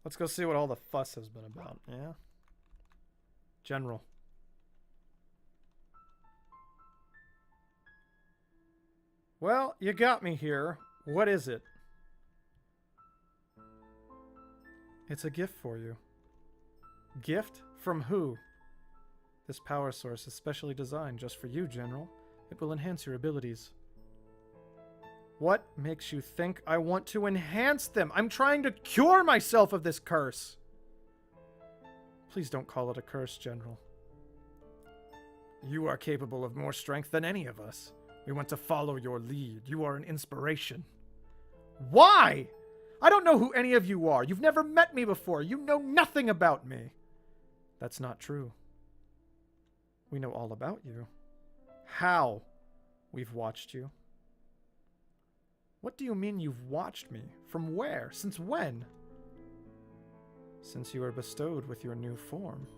Let's go see what all the fuss has been about, yeah? General. Well, you got me here. What is it? It's a gift for you. Gift? From who? This power source is specially designed just for you, General. It will enhance your abilities. What makes you think I want to enhance them? I'm trying to cure myself of this curse. Please don't call it a curse, General. You are capable of more strength than any of us. We want to follow your lead. You are an inspiration. Why? I don't know who any of you are. You've never met me before. You know nothing about me. That's not true. We know all about you. How? We've watched you. What do you mean you've watched me? From where? Since when? Since you were bestowed with your new form.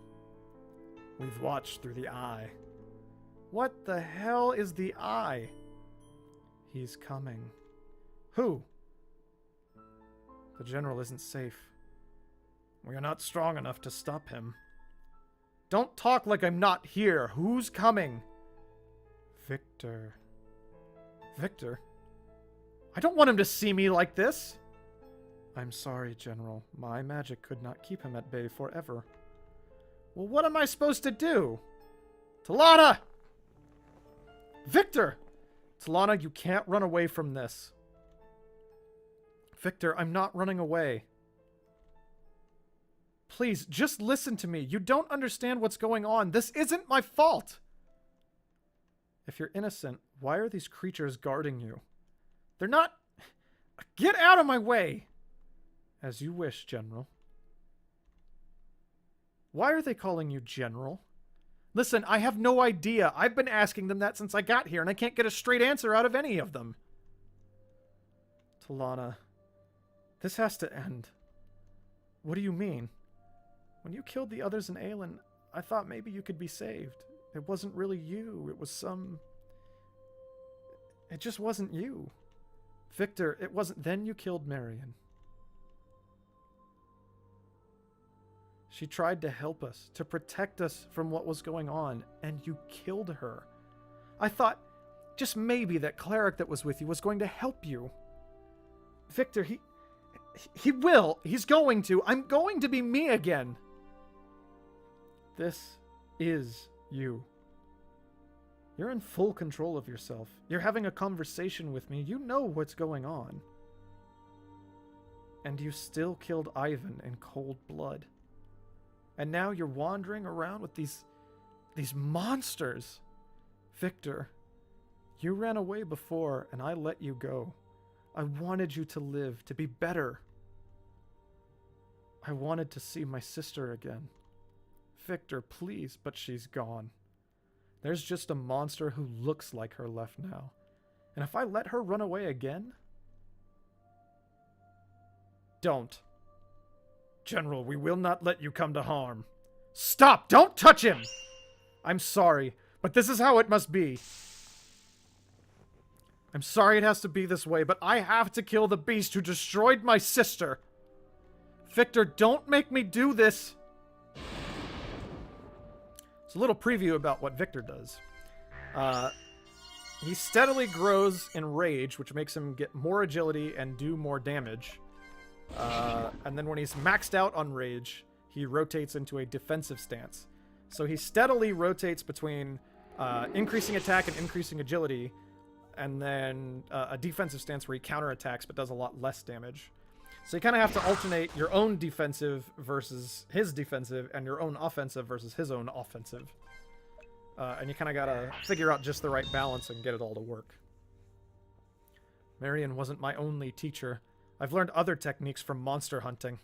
We've watched through the eye. What the hell is the eye? He's coming. Who? The General isn't safe. We are not strong enough to stop him. Don't talk like I'm not here. Who's coming? Victor. Victor? I don't want him to see me like this. I'm sorry, General. My magic could not keep him at bay forever. Well, what am I supposed to do? Tilana! Victor! Tilana, you can't run away from this. Victor, I'm not running away. Please, just listen to me. You don't understand what's going on. This isn't my fault. If you're innocent, why are these creatures guarding you? They're not... Get out of my way! As you wish, General. Why are they calling you General? Listen, I have no idea. I've been asking them that since I got here, and I can't get a straight answer out of any of them. Tilana, this has to end. What do you mean? When you killed the others in Aelin, I thought maybe you could be saved. It wasn't really you. It was some... It just wasn't you. Victor, it wasn't... Then you killed Marion. She tried to help us, to protect us from what was going on, and you killed her. I thought, just maybe that cleric that was with you was going to help you. Victor, he will. He's going to. I'm going to be me again. This is you. You're in full control of yourself. You're having a conversation with me. You know what's going on. And you still killed Ivan in cold blood. And now you're wandering around with these monsters. Victor, you ran away before and I let you go. I wanted you to live, to be better. I wanted to see my sister again. Victor, please, but she's gone. There's just a monster who looks like her left now. And if I let her run away again... Don't. General, we will not let you come to harm. Stop! Don't touch him! I'm sorry, but this is how it must be. I'm sorry it has to be this way, but I have to kill the beast who destroyed my sister. Victor, don't make me do this! It's a little preview about what Victor does. He steadily grows in rage, which makes him get more agility and do more damage. And then when he's maxed out on rage, he rotates into a defensive stance. So he steadily rotates between increasing attack and increasing agility, and then a defensive stance where he counterattacks but does a lot less damage. So you kind of have to alternate your own defensive versus his defensive, and your own offensive versus his own offensive. And you kind of gotta figure out just the right balance and get it all to work. Marion wasn't my only teacher. I've learned other techniques from monster hunting.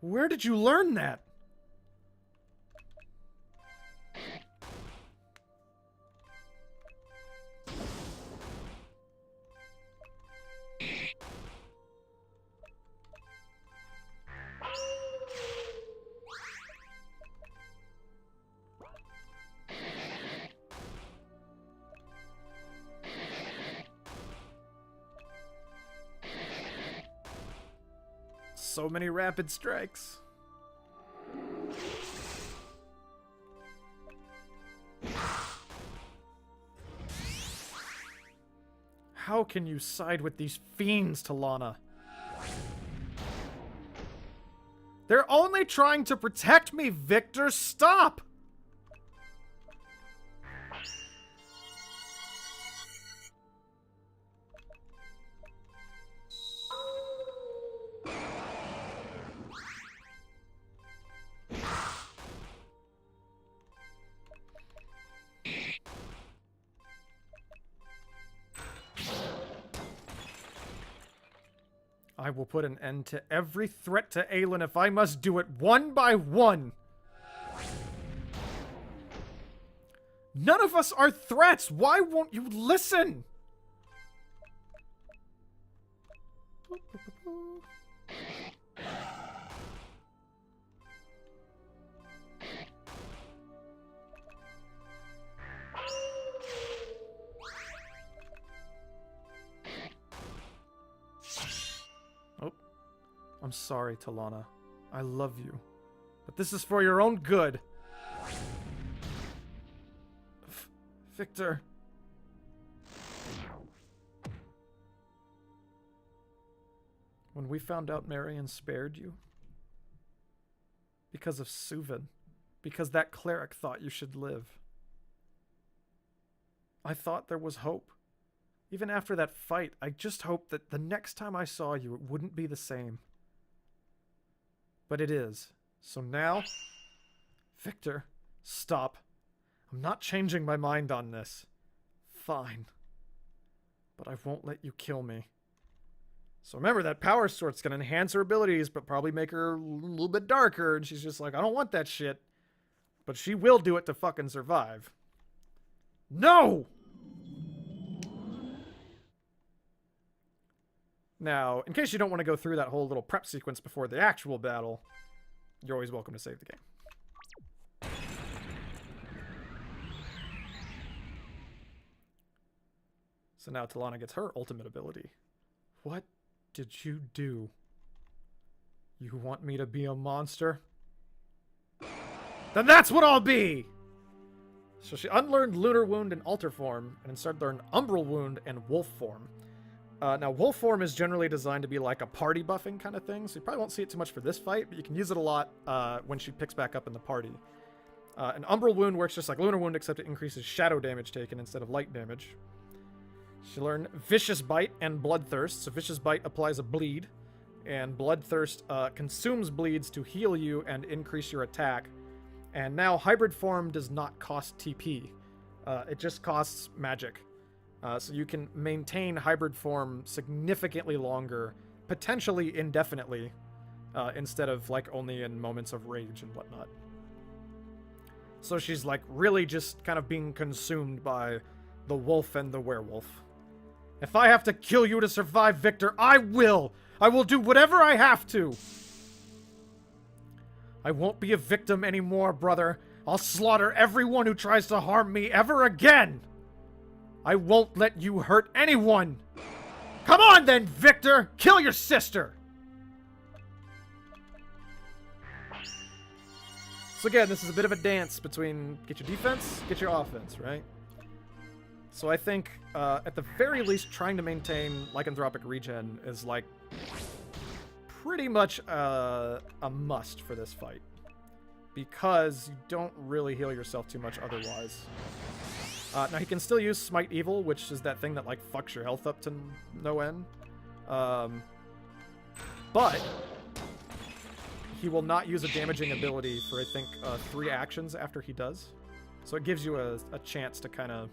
Where did you learn that? So many rapid strikes. How can you side with these fiends, Tilana? They're only trying to protect me, Victor! Stop! I will put an end to every threat to Aelin if I must do it one by one. None of us are threats. Why won't you listen? I'm sorry, Tilana. I love you. But this is for your own good. Victor. When we found out Marion spared you, because of Suvin, because that cleric thought you should live, I thought there was hope. Even after that fight, I just hoped that the next time I saw you, it wouldn't be the same. But it is. So now... Victor, stop. I'm not changing my mind on this. Fine. But I won't let you kill me. So remember, that power sword's gonna enhance her abilities, but probably make her a little bit darker, and she's just like, I don't want that shit. But she will do it to fucking survive. No! Now, in case you don't want to go through that whole little prep sequence before the actual battle, you're always welcome to save the game. So now Tilana gets her ultimate ability. What did you do? You want me to be a monster? Then that's what I'll be! So she unlearned Lunar Wound and Alter Form, and instead learned Umbral Wound and Wolf Form. Now, Wolf Form is generally designed to be like a party buffing kind of thing, so you probably won't see it too much for this fight, but you can use it a lot when she picks back up in the party. An Umbral Wound works just like Lunar Wound, except it increases shadow damage taken instead of light damage. She learned Vicious Bite and Bloodthirst. So Vicious Bite applies a bleed, and Bloodthirst consumes bleeds to heal you and increase your attack. And now Hybrid Form does not cost TP. It just costs magic. So you can maintain Hybrid Form significantly longer, potentially indefinitely, instead of like only in moments of rage and whatnot. So she's like really just kind of being consumed by the wolf and the werewolf. If I have to kill you to survive, Victor, I will! I will do whatever I have to! I won't be a victim anymore, brother. I'll slaughter everyone who tries to harm me ever again! I won't let you hurt anyone! Come on then, Victor! Kill your sister! So again, this is a bit of a dance between get your defense, get your offense, right? So I think, at the very least, trying to maintain lycanthropic regen is, like, pretty much a must for this fight. Because you don't really heal yourself too much otherwise. Now, he can still use Smite Evil, which is that thing that, like, fucks your health up to no end. But he will not use a damaging ability for, I think, 3 actions after he does. So it gives you a chance to kind of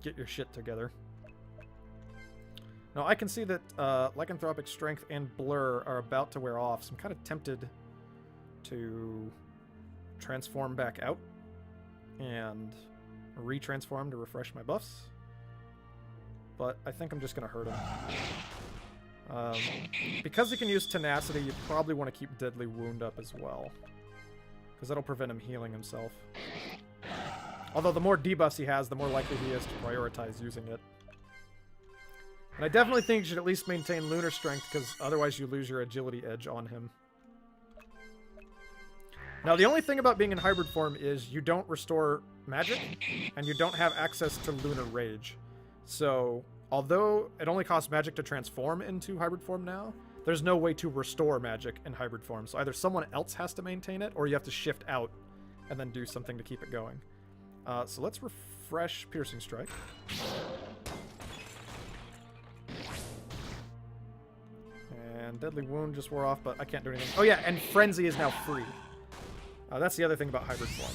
get your shit together. Now, I can see that Lycanthropic Strength and Blur are about to wear off, so I'm kind of tempted to transform back out and retransform to refresh my buffs. But I think I'm just going to hurt him. Because he can use Tenacity, you probably want to keep Deadly Wound up as well, because that'll prevent him healing himself. Although the more debuffs he has, the more likely he is to prioritize using it. And I definitely think you should at least maintain lunar strength, because otherwise you lose your agility edge on him. Now, the only thing about being in hybrid form is you don't restore magic, and you don't have access to lunar rage. So, although it only costs magic to transform into hybrid form now, there's no way to restore magic in hybrid form. So either someone else has to maintain it, or you have to shift out and then do something to keep it going. So let's refresh Piercing Strike. And Deadly Wound just wore off, but I can't do anything. Oh yeah, and Frenzy is now free. That's the other thing about hybrid form.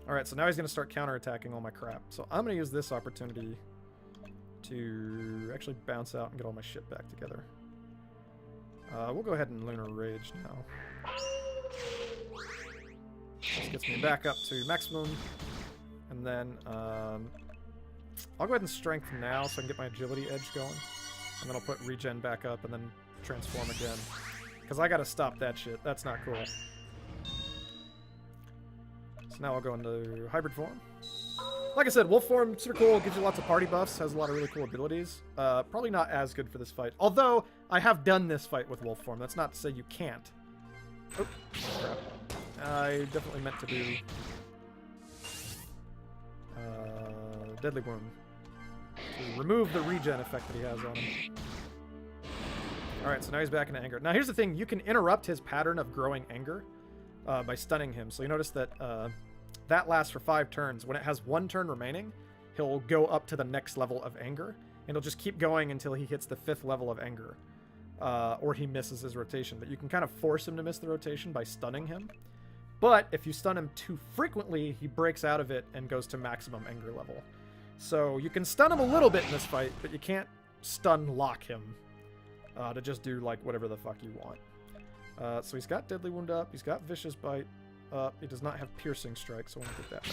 Alright, so now he's going to start counterattacking all my crap. So I'm going to use this opportunity to actually bounce out and get all my shit back together. We'll go ahead and Lunar Rage now. This gets me back up to maximum. And then I'll go ahead and Strength now so I can get my Agility edge going. And then I'll put Regen back up and then Transform again. Because I gotta stop that shit. That's not cool. So now I'll go into Hybrid Form. Like I said, Wolf Form, super cool, gives you lots of party buffs, has a lot of really cool abilities. Probably not as good for this fight. Although, I have done this fight with Wolf Form. That's not to say you can't. Oh, crap. I definitely meant to do Deadly Wound. To remove the regen effect that he has on him. Alright, so now he's back into anger. Now here's the thing, you can interrupt his pattern of growing anger by stunning him. So you notice that that lasts for 5 turns. When it has 1 turn remaining, he'll go up to the next level of anger, and he'll just keep going until he hits the 5th level of anger. Or he misses his rotation. But you can kind of force him to miss the rotation by stunning him. But if you stun him too frequently, he breaks out of it and goes to maximum anger level. So you can stun him a little bit in this fight, but you can't stun lock him to just do like whatever the fuck you want. So he's got Deadly Wound up, he's got Vicious Bite up, he does not have Piercing Strike, so I want to get that back.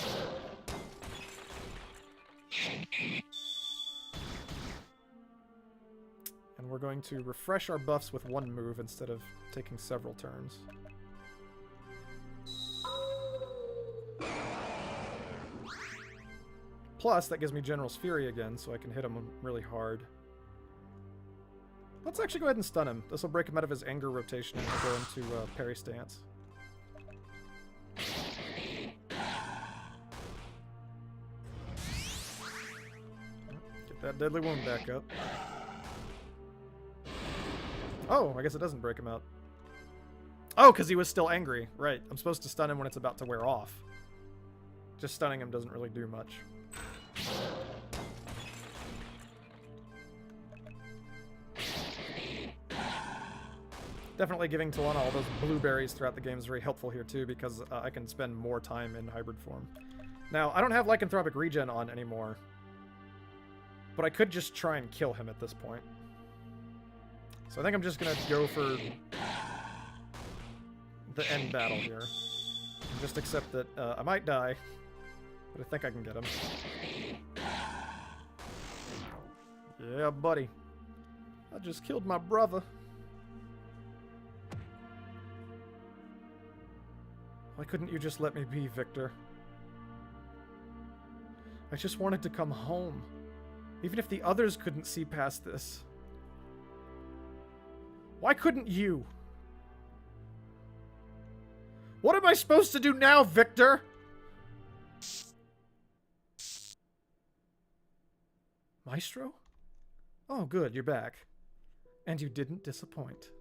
And we're going to refresh our buffs with 1 move instead of taking several turns. Plus, that gives me General's Fury again, so I can hit him really hard. Let's actually go ahead and stun him. This will break him out of his anger rotation and go into parry stance. Get that Deadly Wound back up. Oh, I guess it doesn't break him out. Oh, because he was still angry. Right. I'm supposed to stun him when it's about to wear off. Just stunning him doesn't really do much. Definitely giving Tilana all those blueberries throughout the game is very helpful here too, because I can spend more time in hybrid form. Now, I don't have lycanthropic regen on anymore, but I could just try and kill him at this point. So I think I'm just gonna go for the end battle here. And just accept that I might die, but I think I can get him. Yeah, buddy. I just killed my brother. Why couldn't you just let me be, Victor? I just wanted to come home. Even if the others couldn't see past this. Why couldn't you? What am I supposed to do now, Victor? Maestro? Oh, good, you're back. And you didn't disappoint.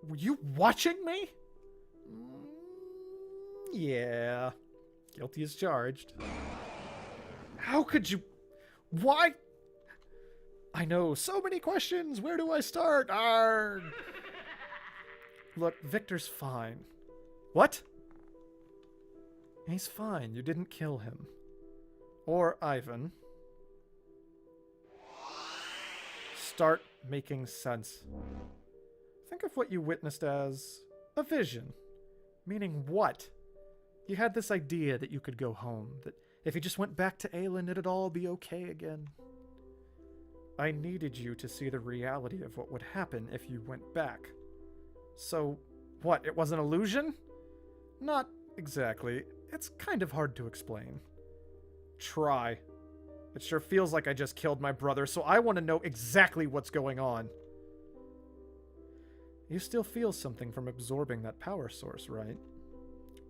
Were you watching me? Yeah. Guilty as charged. How could you... Why? I know, so many questions. Where do I start? Arrgh. Look, Victor's fine. What? He's fine. You didn't kill him. Or Ivan. Start making sense. Think of what you witnessed as a vision. Meaning what? You had this idea that you could go home, that if you just went back to Aelin, it'd all be okay again. I needed you to see the reality of what would happen if you went back. So, what, it was an illusion? Not exactly. It's kind of hard to explain. Try. It sure feels like I just killed my brother, so I want to know exactly what's going on. You still feel something from absorbing that power source, right?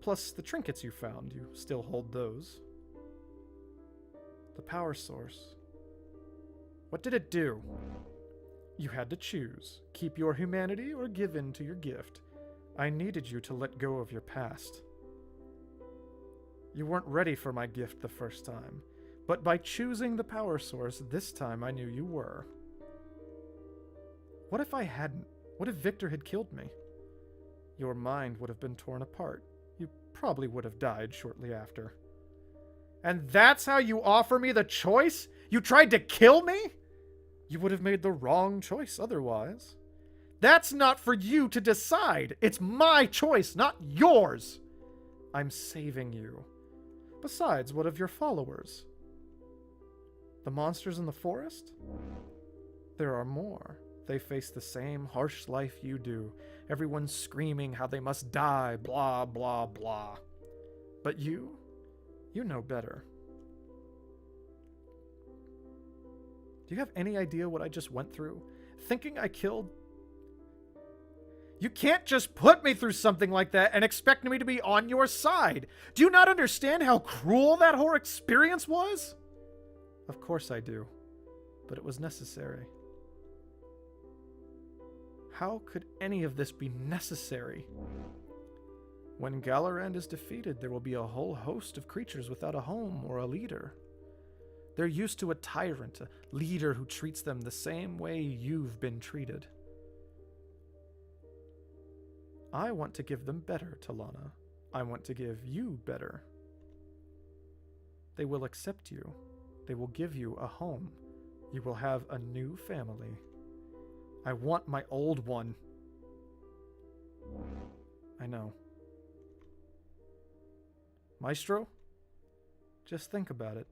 Plus, the trinkets you found, you still hold those. The power source. What did it do? You had to choose. Keep your humanity or give in to your gift. I needed you to let go of your past. You weren't ready for my gift the first time, but by choosing the power source, this time I knew you were. What if I hadn't? What if Victor had killed me? Your mind would have been torn apart. You probably would have died shortly after. And that's how you offer me the choice? You tried to kill me? You would have made the wrong choice otherwise. That's not for you to decide. It's my choice, not yours. I'm saving you. Besides, what of your followers? The monsters in the forest? There are more. They face the same harsh life you do. Everyone's screaming how they must die, blah, blah, blah. But you know better. Do you have any idea what I just went through? Thinking I killed... You can't just put me through something like that and expect me to be on your side. Do you not understand how cruel that whole experience was? Of course I do. But it was necessary. How could any of this be necessary? When Galorand is defeated, there will be a whole host of creatures without a home or a leader. They're used to a tyrant, a leader who treats them the same way you've been treated. I want to give them better, Tilana. I want to give you better. They will accept you. They will give you a home. You will have a new family. I want my old one. I know. Maestro? Just think about it.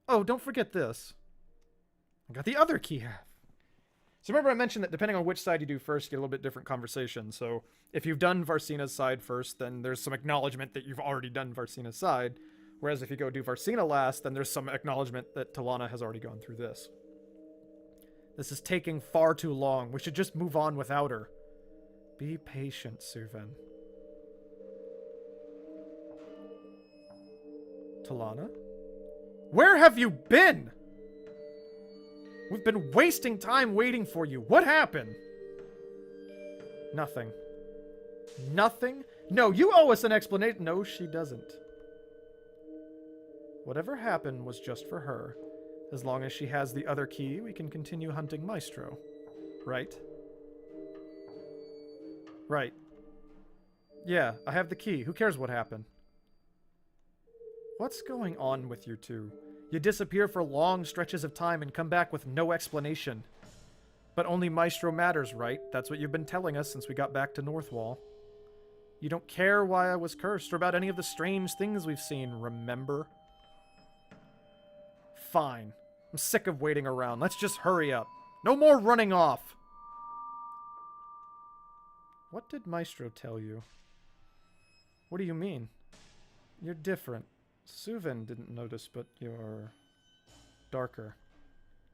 Oh, don't forget this. I got the other key half. So remember I mentioned that depending on which side you do first, you get a little bit different conversation. So if you've done Varsina's side first, then there's some acknowledgement that you've already done Varsina's side. Whereas if you go do Varsina last, then there's some acknowledgement that Tilana has already gone through this. This is taking far too long. We should just move on without her. Be patient, Suven. Tilana? Where have you been? We've been wasting time waiting for you. What happened? Nothing. Nothing? No, you owe us an explanation. No, she doesn't. Whatever happened was just for her. As long as she has the other key, we can continue hunting Maestro. Right? Right. Yeah, I have the key. Who cares what happened? What's going on with you two? You disappear for long stretches of time and come back with no explanation. But only Maestro matters, right? That's what you've been telling us since we got back to Northwall. You don't care why I was cursed or about any of the strange things we've seen, remember? Fine. I'm sick of waiting around. Let's just hurry up. No more running off! What did Maestro tell you? What do you mean? You're different. Suven didn't notice, but you're darker.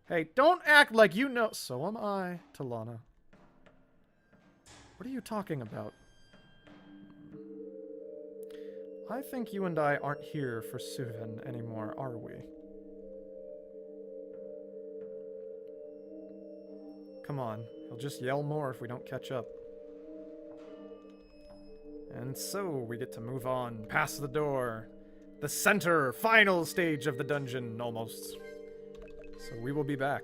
Hey, don't act like you know. So am I, Tilana. What are you talking about? I think you and I aren't here for Suven anymore, are we? Come on, he'll just yell more if we don't catch up. And so we get to move on past the door. The center, final stage of the dungeon, almost. So we will be back.